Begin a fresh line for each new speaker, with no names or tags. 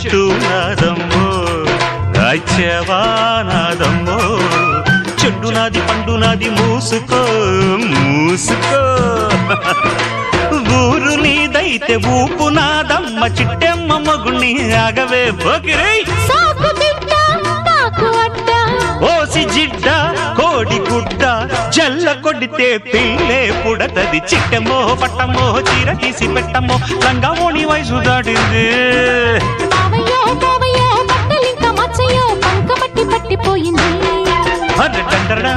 చెట్టు నాదమ్మో రాజ్యవానాదమ్మో చెట్టు నాది పండు నాది మూసుకో మూసుకో ఊరు నీదైతే ఊపు నాదమ్మ చిట్టెమ్మ మగుణ్ణి ఆగవే పోకిరై ఓసి జిడ్డ కోడి గుడ్డ జల్ల కొడితే పిల్లే పుడతది చిట్టెమ్మో పట్టమ్మో చీర తీసి పెట్టమ్మో రంగమోని వయసు దాటింది డందరడా